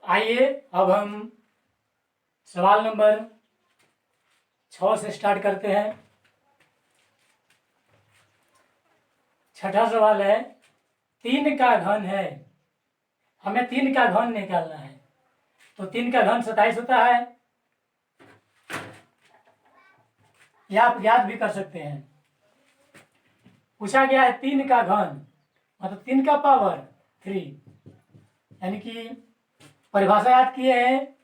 आइए अब हम सवाल नंबर 6 से स्टार्ट करते हैं। छठा सवाल है, 3 का घन है। हमें 3 का घन निकालना है। तो 3 का घन 27 होता है, या आप याद भी कर सकते हैं। पूछा गया है 3 का घन मतलब 3 का पावर 3, यानी कि परिभाषा याद किए हैं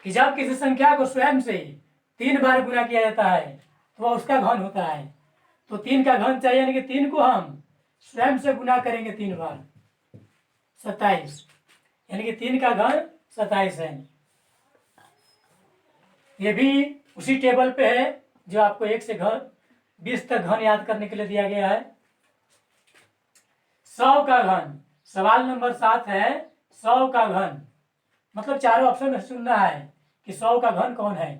कि जब किसी संख्या को स्वयं से 3 बार गुणा किया जाता है तो वह उसका घन होता है। तो 3 का घन चाहिए, यानी कि 3 को हम स्वयं से गुणा करेंगे 3 बार, 27, यानी कि 3 का घन 27 है। ये भी उसी टेबल पे है जो आपको 1 से 20 तक घन याद करने के लिए दिया गया है। 100 का घन, सवाल नंबर 7 है 100 का घन, मतलब चारों ऑप्शन में चुनना है कि 100 का घन कौन है।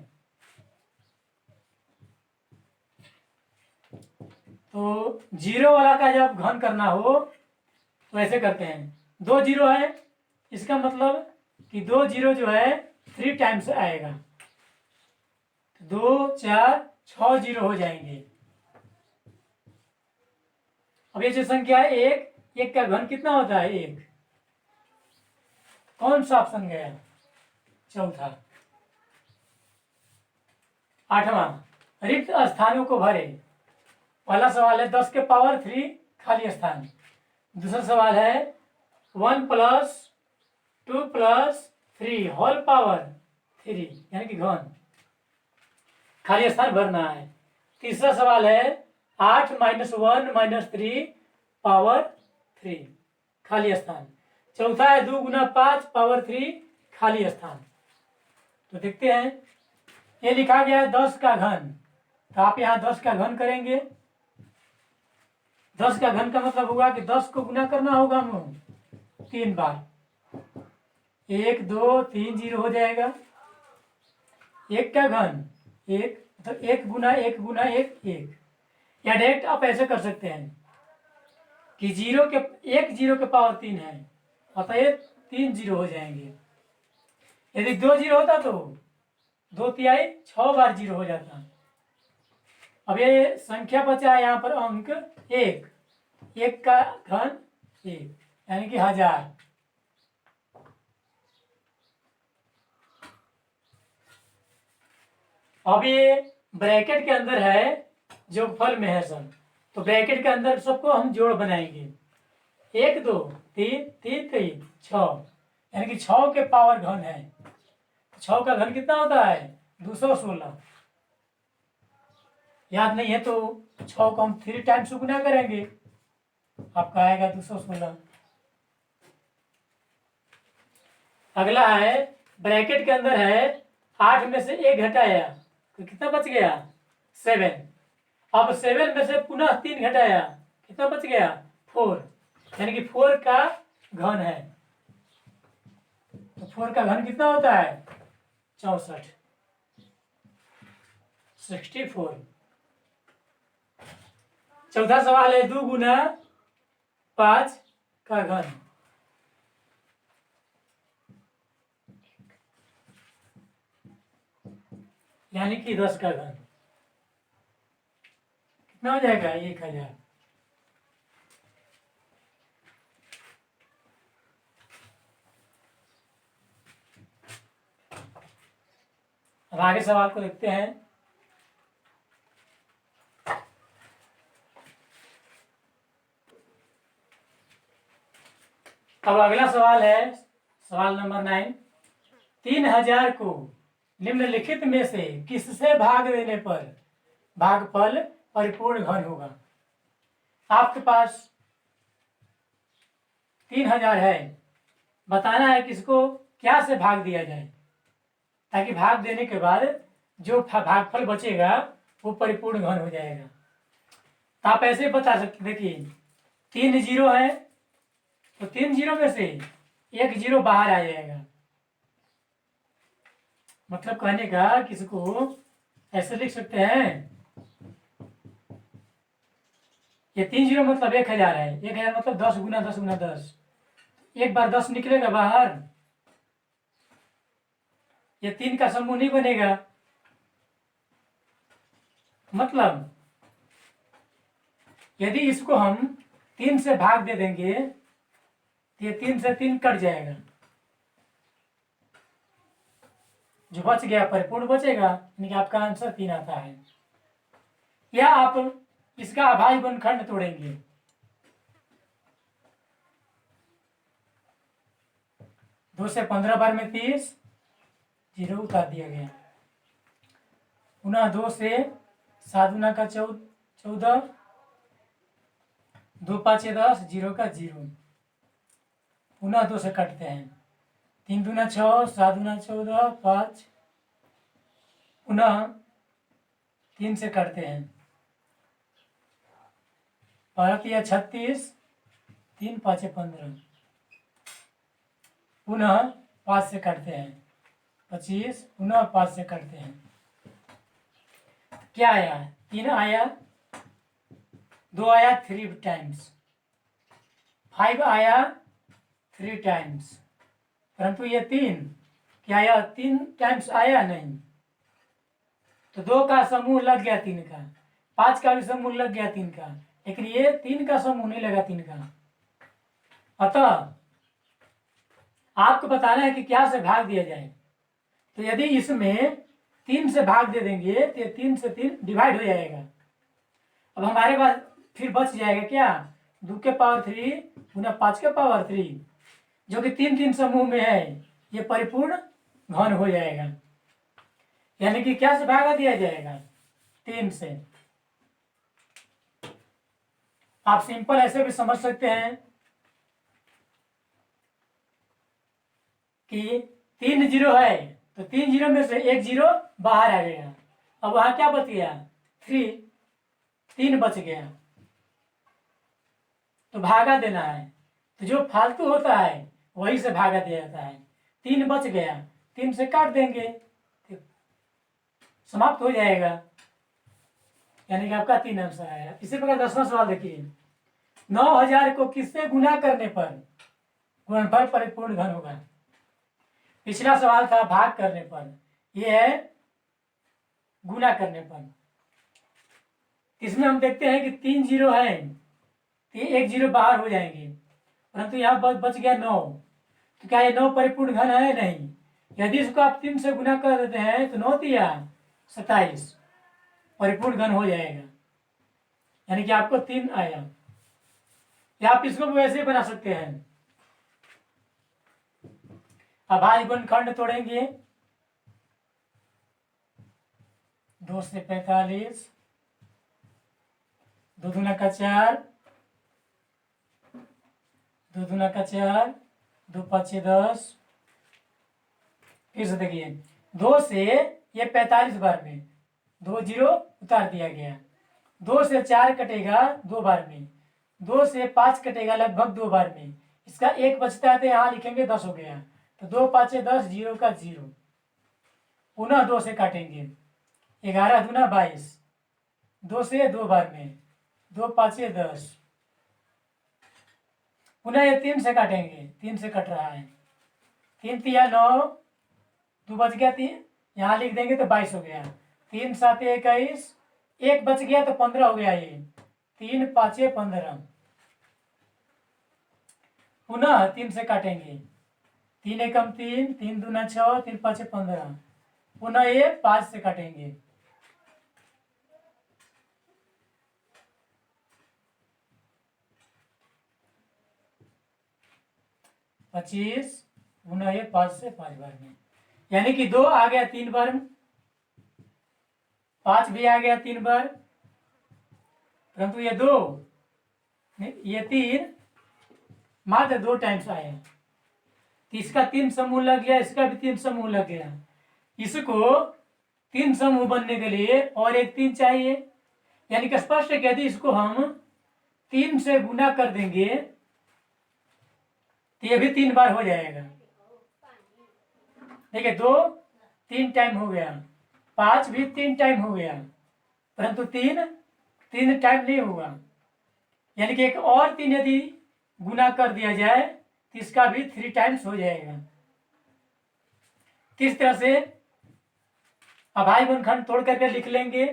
तो 0 वाला का जब घन करना हो तो ऐसे करते हैं, 2 0 है, इसका मतलब कि 2 0 जो है 3 टाइम्स आएगा, 2 4 6 0 हो जाएंगे। अब ये जो संख्या है 1 का घन कितना होता है 1, कौन सा ऑप्शन गया? चौथा। 8वां, रिक्त स्थानों को भरे। पहला सवाल है 10 के पावर 3 खाली स्थान। दूसरा सवाल है 1 + 2 + 3 होल पावर 3, यानी कि घन, खाली स्थान भरना है। तीसरा सवाल है 8 - 1 - 3 पावर 3 खाली स्थान। चौथा है 2 × 5 पावर 3 खाली स्थान। तो देखते हैं, ये लिखा गया है 10 का घन, तो आप यहाँ 10 का घन करेंगे। 10 का घन का मतलब होगा कि 10 को गुना करना होगा हम 3 बार, 1 2 3 0 हो जाएगा। 1 का घन 1, मतलब 1 × 1 × 1 1, या डायरेक्ट आप ऐसे कर सकते हैं कि 1 0 के पावर 3 है, अतः 3 0 हो जाएंगे। यदि 2 0 होता तो 2 तिहाई 6 बार 0 हो जाता। अब ये संख्या बचा है यहाँ पर अंक 1 का घन 1, यानी कि 1000। अब ये ब्रैकेट के अंदर है जो फल में है सब, तो ब्रैकेट के अंदर सबको हम जोड़ बनाएंगे। 1 2 3 3 3 6, यानी कि 6 के पावर घन है। 6 का घन कितना होता है 216। याद नहीं है तो 6 को हम 3 टाइम्स गुना करेंगे, आपका आएगा 216। अगला है ब्रैकेट के अंदर है 8 में से 1 घटाया तो कितना बच गया 7। अब 7 में से पुनः 3 घटाया, कितना बच गया 4, यानी कि 4 का घन है। तो 4 का घन कितना होता है 64, 64। चौथा सवाल है 2 × 5 का घन, यानी कि 10 का घन, कितना हो जाएगा 1000। अब आगे सवाल को देखते हैं। अब अगला सवाल है सवाल नंबर 9, 3000 को निम्नलिखित में से किससे भाग देने पर भागफल परिपूर्ण घन होगा। आपके पास 3000 है, बताना है किसको क्या से भाग दिया जाए ताकि भाग देने के बाद जो भागफल बचेगा वो परिपूर्ण घन हो जाएगा। तो आप ऐसे बता सकते, देखिए 3 0 है तो 3 0 में से 1 0 बाहर आ जाएगा। मतलब कहने का किसको ऐसे लिख सकते हैं, ये 3 0 मतलब 1000 है, 1000 मतलब 10 × 10 × 10, एक बार 10 निकलेगा बाहर ये 3 का समूह नहीं बनेगा। मतलब यदि इसको हम 3 से भाग दे देंगे तो ये 3 से 3 कट जाएगा, जो बच गया परिपूर्ण बचेगा, यानी कि आपका आंसर 3 आता है। या आप इसका अभाज्य गुणनखंड तोड़ेंगे। 2 से 15 बार में 30, 0 उतार दिया गया। पुनः 2 से 7 गुना का 14, 2 5 10, 0 का 0। पुनः 2 से कटते हैं। 3 दूना 6, 7 दूना 14, 5। पुनः 3 से कटते हैं। 12 36, 3 5 15। पुनः 5 से कटते हैं। 25। पुनः 5 से कटते हैं। क्या आया? 3 आया, 2 आया 3 टाइम्स, 5 आया 3 टाइम्स, परंतु ये 3 क्या आया? 3 टाइम्स आया नहीं। तो 2 का समूह लग गया 3 का, 5 का भी समूह लग गया 3 का, लेकिन ये 3 का समूह नहीं लगा 3 का। अतः आपको बताना है कि क्या से भाग दिया जाए। तो यदि इसमें 3 से भाग दे देंगे तो 3 से 3 डिवाइड हो जाएगा। अब हमारे पास फिर बच जाएगा क्या? 2 के पावर 3 गुना 5 के पावर 3, जो कि 3 3 समूह में है, ये परिपूर्ण घन हो जाएगा। यानी कि क्या से भागा दिया जाएगा? 3 से। आप सिंपल ऐसे भी समझ सकते हैं कि 3 जीरो है तो 3 जीरो में से 1 जीरो बाहर आ गया। अब वहां क्या बच गया? 3 बच गया, तो भागा देना है। तो जो फालतू होता है वही से भागा दिया जाता है। 3 बच गया, 3 से काट देंगे, समाप्त हो जाएगा। यानी कि आपका 3 आंसर आया। इसी प्रकार 10वां सवाल देखिए। 9000 को किससे गुना करने पर गुणनफल परिपूर्ण घन होगा? पिछला सवाल था भाग करने पर, यह है गुना करने पर। इसमें हम देखते हैं कि 3 जीरो है तो 1 जीरो बाहर हो जाएंगे, परंतु यहाँ बच गया 9। तो क्या ये 9 परिपूर्ण घन है? नहीं। यदि इसको आप 3 से गुना कर देते हैं तो 9 तिया 27 परिपूर्ण घन हो जाएगा। यानी कि आपको 3 आया। या आप इसको भी वैसे बना सकते हैं। अभाज्य गुणनखंड तोड़ेंगे। 2 से 45, 2 दूना का 4, 2 दूना का 4, 2 5 10। फिर से देखिए, 2 से ये 45 बार में 2 जीरो उतार दिया गया। 2 से 4 कटेगा 2 बार में, 2 से 5 कटेगा लगभग 2 बार में। इसका 1 बचता है तो यहाँ लिखेंगे 10 हो गया। तो 2 5 10, 0 का 0। पुनः 2 से काटेंगे। 11 दूना 22, 2 से 2 बार में, 2 5 10। पुनः ये 3 से काटेंगे, 3 से कट रहा है। 3 तिया 9, 2 बच गया 3, यहाँ लिख देंगे तो 22 हो गया। 3 7 21, 1 बच गया तो 15 हो गया। ये 3 5 15। पुनः 3 से काटेंगे। 3 एकम 3, 3 दूना 6, 3 5 15। पुनः ये 5 से काटेंगे। 25। पुनः ये 5 से 5 बार में, यानी कि 2 आ गया 3 बार, 5 भी आ गया 3 बार, परंतु ये 2 ये 3 मात्र 2 टाइम्स आया। इसका 3 समूह लग गया, इसका भी 3 समूह लग गया। इसको 3 समूह बनने के लिए और एक 3 चाहिए। यानी कि स्पष्ट है कि यदि इसको हम 3 से गुना कर देंगे तो ये भी 3 बार हो जाएगा। देखिए 2 3 टाइम हो गया, 5 भी 3 टाइम हो गया, परंतु 3 टाइम नहीं हुआ। यानी कि एक और 3 यदि गुना कर दिया जाए तो इसका भी 3 टाइम्स हो जाएगा। किस तरह से अभाज्य गुणनखंड तोड़ करके लिख लेंगे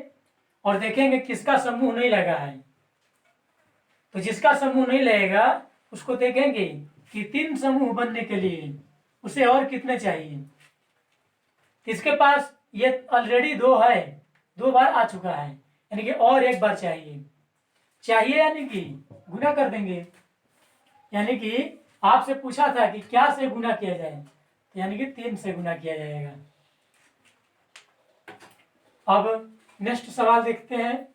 और देखेंगे किसका समूह नहीं लगा है। तो जिसका समूह नहीं लगेगा उसको देखेंगे कि 3 समूह बनने के लिए उसे और कितने चाहिए। इसके पास ये ऑलरेडी 2 है, 2 बार आ चुका है, यानी कि और एक बार चाहिए यानी कि गुना कर देंगे। यानी कि आपसे पूछा था कि क्या से गुना किया जाए, तो यानी कि 3 से गुना किया जाएगा। अब नेक्स्ट सवाल देखते हैं।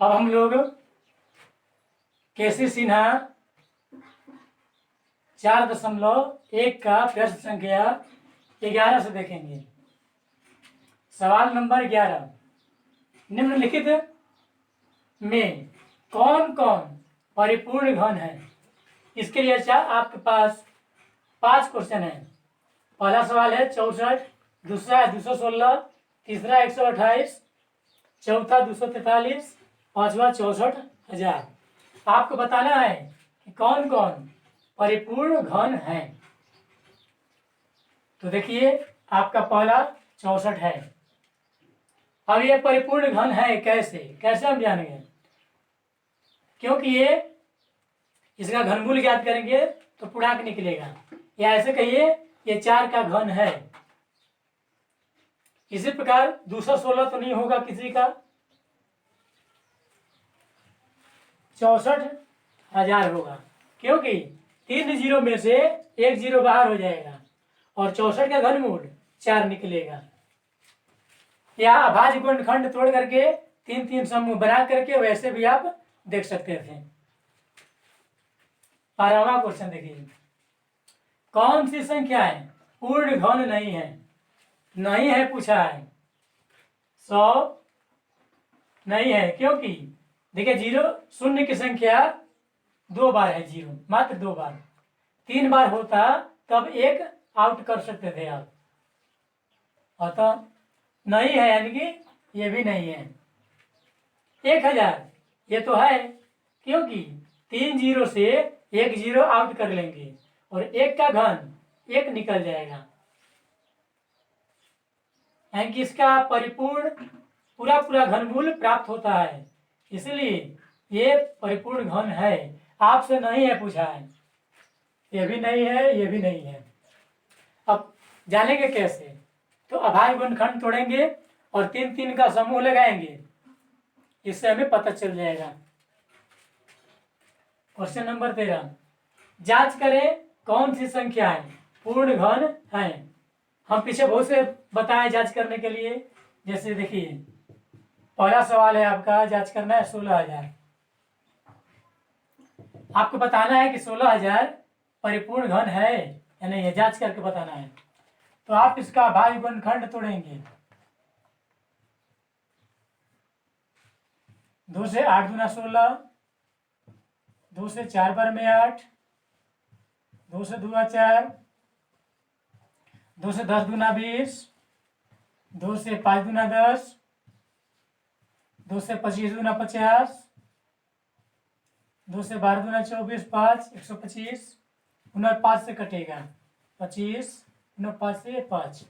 अब हम लोग केसी सिन्हा 4.1 का प्रश्न संख्या 11 से देखेंगे। सवाल नंबर 11, निम्नलिखित में कौन कौन परिपूर्ण घन है। इसके लिए अच्छा आपके पास 5 क्वेश्चन है। पहला सवाल है 64, दूसरा है 216, तीसरा 128, चौथा 243, पांचवा 64,000। आपको बताना है कि कौन कौन परिपूर्ण घन है। तो देखिए आपका पहला 64 है। अब ये परिपूर्ण घन है कैसे हम जानेंगे, क्योंकि ये इसका घनमूल ज्ञात करेंगे तो पूर्णांक निकलेगा, या ऐसे कहिए ये 4 का घन है। इसी प्रकार 216 तो नहीं होगा किसी का, 64,000 होगा, क्योंकि 3 जीरो में से 1 जीरो बाहर हो जाएगा और 64 का घनमूल 4 निकलेगा। या अभाज्य गुणनखंड तोड़ करके 3 समूह बना करके वैसे भी आप देख सकते थे। 12वां क्वेश्चन देखिए, कौन सी संख्याएं पूर्ण घन नहीं है पूछा है। 100 नहीं है, क्योंकि देखिए 0 की संख्या 2 बार है, 0 मात्र 2 बार। 3 बार होता तब 1 आउट कर सकते थे आप, अतः नहीं है, यानी कि ये भी नहीं है। 1000 ये तो है, क्योंकि 3 जीरो से 1 जीरो आउट कर लेंगे और 1 का घन 1 निकल जाएगा, यानी कि इसका पूरा घनमूल प्राप्त होता है, इसलिए ये परिपूर्ण घन है। आपसे नहीं है पूछा है, ये भी नहीं है, ये भी नहीं है। अब जानेंगे कैसे, तो अभाज्य गुणनखंड तोड़ेंगे और 3 का समूह लगाएंगे, इससे हमें पता चल जाएगा। क्वेश्चन नंबर 13, जांच करें कौन सी संख्याएं पूर्ण घन हैं। हम पीछे बहुत से बताएं जांच करने के लिए। जैसे देखिए पहला सवाल है आपका, जांच करना है 16,000। आपको बताना है कि 16,000 परिपूर्ण घन है या नहीं है, जांच करके बताना है। तो आप इसका अभाज्य गुणनखंड तोड़ेंगे। 2 से 8 दूना 16, 2 से 4 बार में 8, 2 से 2 4, 2 से 10 दूना 20, 2 से 5 दूना 10, 2 से 25 दूना 50, 2 से 12 दूना 24, 5 125, 5 से कटेगा 25, 5 से 5।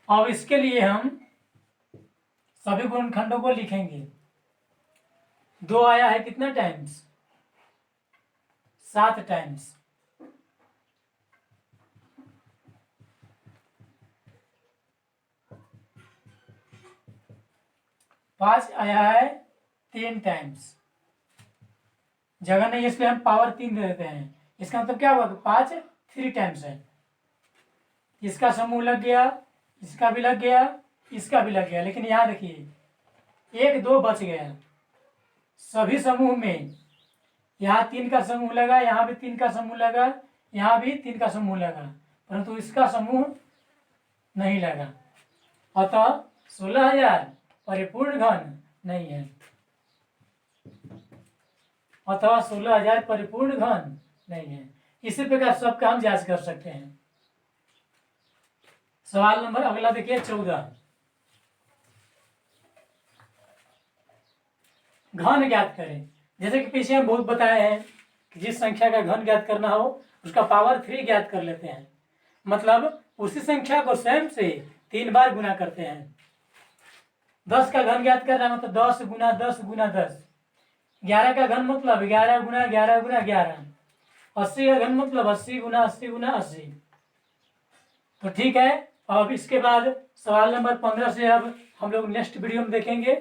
अब इसके लिए हम सभी गुणनखंडों को लिखेंगे। 2 आया है कितना टाइम्स, 7 टाइम्स। 5 आया है 3 टाइम्स, जगह नहीं इसलिए हम पावर 3 दे देते हैं। इसका मतलब क्या हुआ, 5 3 टाइम्स है। इसका समूह लग गया, इसका भी लग गया, इसका भी लग गया, लेकिन यहाँ देखिए 1 2 बच गया। सभी समूह में यहाँ 3 का समूह लगा, यहाँ भी 3 का समूह लगा, यहाँ भी 3 का समूह लगा, परंतु इसका समूह नहीं लगा, अतः 16,000 परिपूर्ण घन नहीं है। अथवा 16,000 परिपूर्ण घन नहीं है। इसी प्रकार सबका हम जांच कर सकते हैं। सवाल नंबर अगला देखिए 14, घन ज्ञात करें। जैसे कि पीछे हम बहुत बताए हैं जिस संख्या का घन ज्ञात करना हो उसका पावर 3 ज्ञात कर लेते हैं, मतलब उसी संख्या को स्वयं से 3 बार गुना करते हैं। 10 का घन ज्ञात करना मतलब 10 गुना 10 गुना 10। 11 का घन मतलब 11 गुना 11 गुना 11। 80 का घन मतलब 80 गुना 80 गुना 80। तो ठीक है, अब इसके बाद सवाल नंबर 15 से अब हम लोग नेक्स्ट वीडियो में देखेंगे।